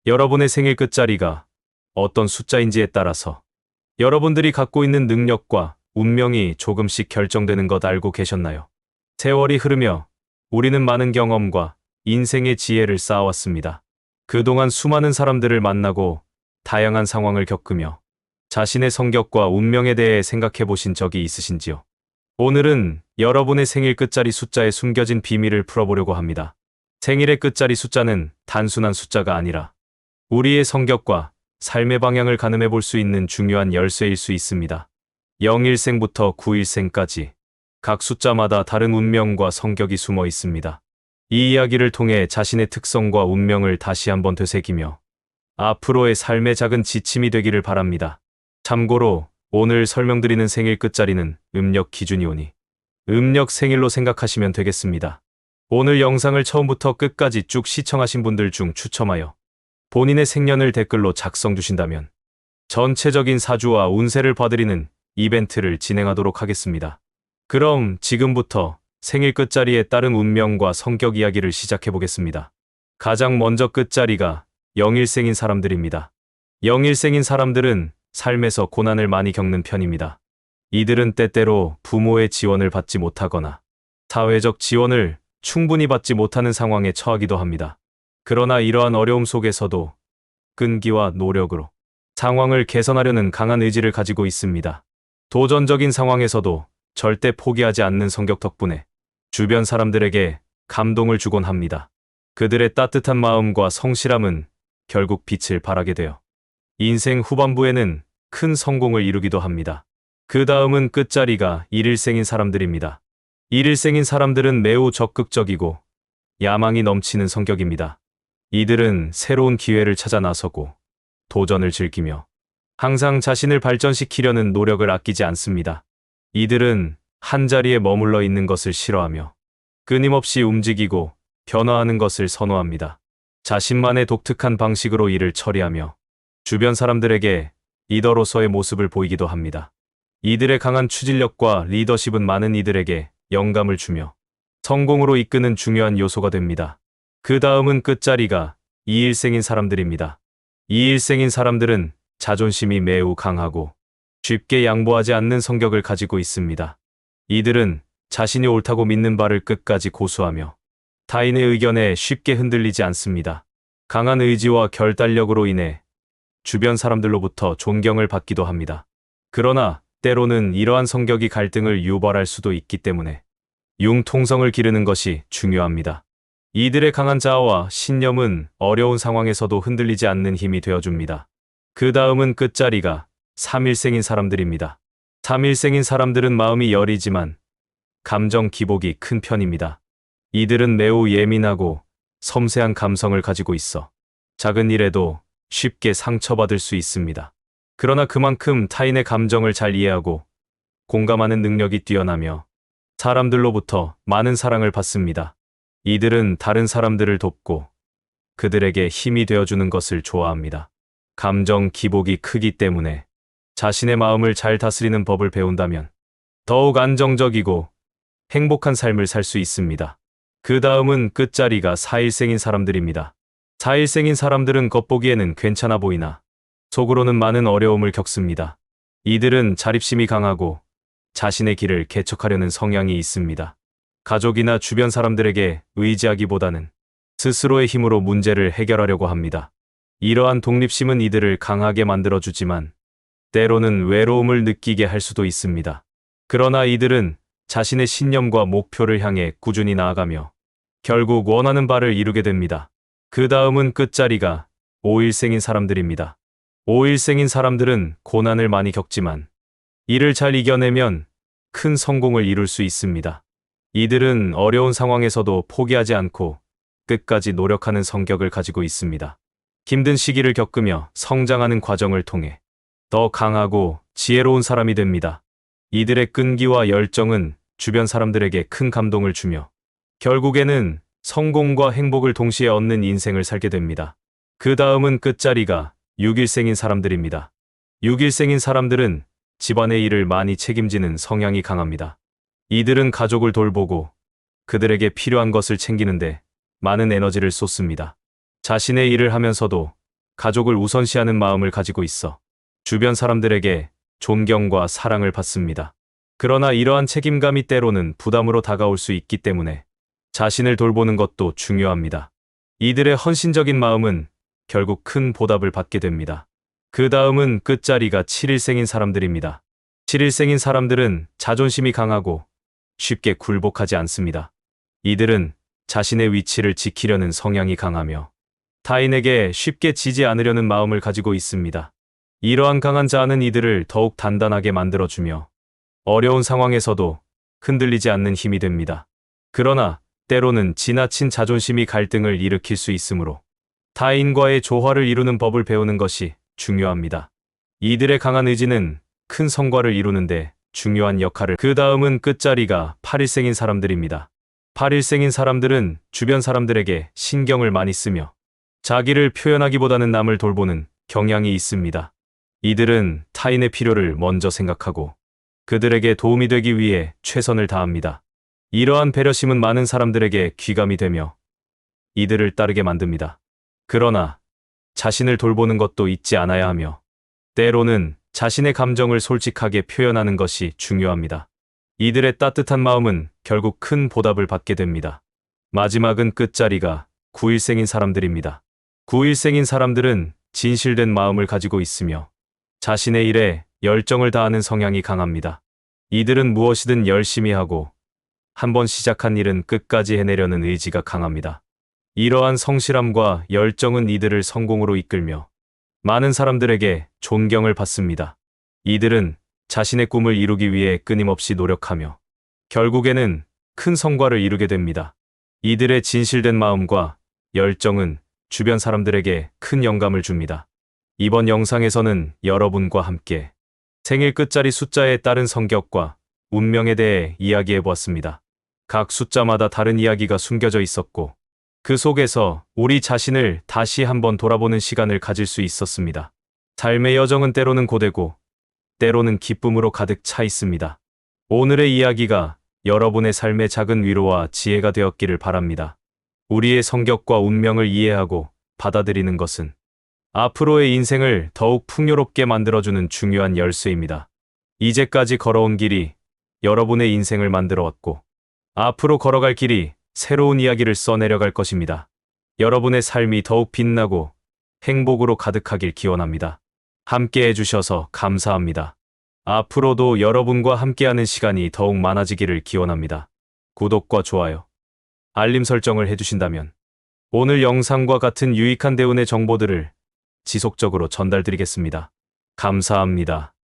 여러분의 생일 끝자리가 어떤 숫자인지에 따라서 여러분들이 갖고 있는 능력과 운명이 조금씩 결정되는 것 알고 계셨나요? 세월이 흐르며 우리는 많은 경험과 인생의 지혜를 쌓아왔습니다. 그동안 수많은 사람들을 만나고 다양한 상황을 겪으며 자신의 성격과 운명에 대해 생각해 보신 적이 있으신지요? 오늘은 여러분의 생일 끝자리 숫자에 숨겨진 비밀을 풀어보려고 합니다. 생일의 끝자리 숫자는 단순한 숫자가 아니라 우리의 성격과 삶의 방향을 가늠해 볼 수 있는 중요한 열쇠일 수 있습니다. 0일생부터 9일생까지 각 숫자마다 다른 운명과 성격이 숨어 있습니다. 이 이야기를 통해 자신의 특성과 운명을 다시 한번 되새기며 앞으로의 삶의 작은 지침이 되기를 바랍니다. 참고로 오늘 설명드리는 생일 끝자리는 음력 기준이 오니 음력 생일로 생각하시면 되겠습니다. 오늘 영상을 처음부터 끝까지 쭉 시청하신 분들 중 추첨하여 본인의 생년을 댓글로 작성 주신다면 전체적인 사주와 운세를 봐드리는 이벤트를 진행하도록 하겠습니다. 그럼 지금부터 생일 끝자리에 따른 운명과 성격 이야기를 시작해 보겠습니다. 가장 먼저 끝자리가 0일생인 사람들입니다. 0일생인 사람들은 삶에서 고난을 많이 겪는 편입니다. 이들은 때때로 부모의 지원을 받지 못하거나 사회적 지원을 충분히 받지 못하는 상황에 처하기도 합니다. 그러나 이러한 어려움 속에서도 끈기와 노력으로 상황을 개선하려는 강한 의지를 가지고 있습니다. 도전적인 상황에서도 절대 포기하지 않는 성격 덕분에 주변 사람들에게 감동을 주곤 합니다. 그들의 따뜻한 마음과 성실함은 결국 빛을 발하게 되어 인생 후반부에는 큰 성공을 이루기도 합니다. 그 다음은 끝자리가 1일생인 사람들입니다. 1일생인 사람들은 매우 적극적이고 야망이 넘치는 성격입니다. 이들은 새로운 기회를 찾아 나서고 도전을 즐기며 항상 자신을 발전시키려는 노력을 아끼지 않습니다. 이들은 한자리에 머물러 있는 것을 싫어하며 끊임없이 움직이고 변화하는 것을 선호합니다. 자신만의 독특한 방식으로 일을 처리하며 주변 사람들에게 리더로서의 모습을 보이기도 합니다. 이들의 강한 추진력과 리더십은 많은 이들에게 영감을 주며 성공으로 이끄는 중요한 요소가 됩니다. 그 다음은 끝자리가 2일생인 사람들입니다. 2일생인 사람들은 자존심이 매우 강하고 쉽게 양보하지 않는 성격을 가지고 있습니다. 이들은 자신이 옳다고 믿는 바를 끝까지 고수하며 타인의 의견에 쉽게 흔들리지 않습니다. 강한 의지와 결단력으로 인해 주변 사람들로부터 존경을 받기도 합니다. 그러나 때로는 이러한 성격이 갈등을 유발할 수도 있기 때문에 융통성을 기르는 것이 중요합니다. 이들의 강한 자아와 신념은 어려운 상황에서도 흔들리지 않는 힘이 되어줍니다. 그 다음은 끝자리가 3일생인 사람들입니다. 3일생인 사람들은 마음이 여리지만 감정 기복이 큰 편입니다. 이들은 매우 예민하고 섬세한 감성을 가지고 있어 작은 일에도 쉽게 상처받을 수 있습니다. 그러나 그만큼 타인의 감정을 잘 이해하고 공감하는 능력이 뛰어나며 사람들로부터 많은 사랑을 받습니다. 이들은 다른 사람들을 돕고 그들에게 힘이 되어주는 것을 좋아합니다. 감정 기복이 크기 때문에 자신의 마음을 잘 다스리는 법을 배운다면 더욱 안정적이고 행복한 삶을 살 수 있습니다. 그 다음은 끝자리가 4일생인 사람들입니다. 4일생인 사람들은 겉보기에는 괜찮아 보이나 속으로는 많은 어려움을 겪습니다. 이들은 자립심이 강하고 자신의 길을 개척하려는 성향이 있습니다. 가족이나 주변 사람들에게 의지하기보다는 스스로의 힘으로 문제를 해결하려고 합니다. 이러한 독립심은 이들을 강하게 만들어주지만 때로는 외로움을 느끼게 할 수도 있습니다. 그러나 이들은 자신의 신념과 목표를 향해 꾸준히 나아가며 결국 원하는 바를 이루게 됩니다. 그 다음은 끝자리가 5일생인 사람들입니다. 5일생인 사람들은 고난을 많이 겪지만 이를 잘 이겨내면 큰 성공을 이룰 수 있습니다. 이들은 어려운 상황에서도 포기하지 않고 끝까지 노력하는 성격을 가지고 있습니다. 힘든 시기를 겪으며 성장하는 과정을 통해 더 강하고 지혜로운 사람이 됩니다. 이들의 끈기와 열정은 주변 사람들에게 큰 감동을 주며 결국에는 성공과 행복을 동시에 얻는 인생을 살게 됩니다. 그 다음은 끝자리가 6일생인 사람들입니다. 6일생인 사람들은 집안의 일을 많이 책임지는 성향이 강합니다. 이들은 가족을 돌보고 그들에게 필요한 것을 챙기는데 많은 에너지를 쏟습니다. 자신의 일을 하면서도 가족을 우선시하는 마음을 가지고 있어 주변 사람들에게 존경과 사랑을 받습니다. 그러나 이러한 책임감이 때로는 부담으로 다가올 수 있기 때문에 자신을 돌보는 것도 중요합니다. 이들의 헌신적인 마음은 결국 큰 보답을 받게 됩니다. 그 다음은 끝자리가 7일생인 사람들입니다. 7일생인 사람들은 자존심이 강하고 쉽게 굴복하지 않습니다. 이들은 자신의 위치를 지키려는 성향이 강하며 타인에게 쉽게 지지 않으려는 마음을 가지고 있습니다. 이러한 강한 자아는 이들을 더욱 단단하게 만들어주며 어려운 상황에서도 흔들리지 않는 힘이 됩니다. 그러나 때로는 지나친 자존심이 갈등을 일으킬 수 있으므로 타인과의 조화를 이루는 법을 배우는 것이 중요합니다. 이들의 강한 의지는 큰 성과를 이루는데 중요한 역할을. 그 다음은 끝자리가 8일생인 사람들입니다. 8일생인 사람들은 주변 사람들에게 신경을 많이 쓰며 자기를 표현하기보다는 남을 돌보는 경향이 있습니다. 이들은 타인의 필요를 먼저 생각하고 그들에게 도움이 되기 위해 최선을 다합니다. 이러한 배려심은 많은 사람들에게 귀감이 되며 이들을 따르게 만듭니다. 그러나 자신을 돌보는 것도 잊지 않아야 하며 때로는 자신의 감정을 솔직하게 표현하는 것이 중요합니다. 이들의 따뜻한 마음은 결국 큰 보답을 받게 됩니다. 마지막은 끝자리가 9일생인 사람들입니다. 9일생인 사람들은 진실된 마음을 가지고 있으며 자신의 일에 열정을 다하는 성향이 강합니다. 이들은 무엇이든 열심히 하고 한번 시작한 일은 끝까지 해내려는 의지가 강합니다. 이러한 성실함과 열정은 이들을 성공으로 이끌며 많은 사람들에게 존경을 받습니다. 이들은 자신의 꿈을 이루기 위해 끊임없이 노력하며 결국에는 큰 성과를 이루게 됩니다. 이들의 진실된 마음과 열정은 주변 사람들에게 큰 영감을 줍니다. 이번 영상에서는 여러분과 함께 생일 끝자리 숫자에 따른 성격과 운명에 대해 이야기해 보았습니다. 각 숫자마다 다른 이야기가 숨겨져 있었고 그 속에서 우리 자신을 다시 한번 돌아보는 시간을 가질 수 있었습니다. 삶의 여정은 때로는 고되고 때로는 기쁨으로 가득 차 있습니다. 오늘의 이야기가 여러분의 삶의 작은 위로와 지혜가 되었기를 바랍니다. 우리의 성격과 운명을 이해하고 받아들이는 것은 앞으로의 인생을 더욱 풍요롭게 만들어주는 중요한 열쇠입니다. 이제까지 걸어온 길이 여러분의 인생을 만들어 왔고 앞으로 걸어갈 길이 새로운 이야기를 써내려갈 것입니다. 여러분의 삶이 더욱 빛나고 행복으로 가득하길 기원합니다. 함께 해주셔서 감사합니다. 앞으로도 여러분과 함께하는 시간이 더욱 많아지기를 기원합니다. 구독과 좋아요, 알림 설정을 해주신다면 오늘 영상과 같은 유익한 대운의 정보들을 지속적으로 전달드리겠습니다. 감사합니다.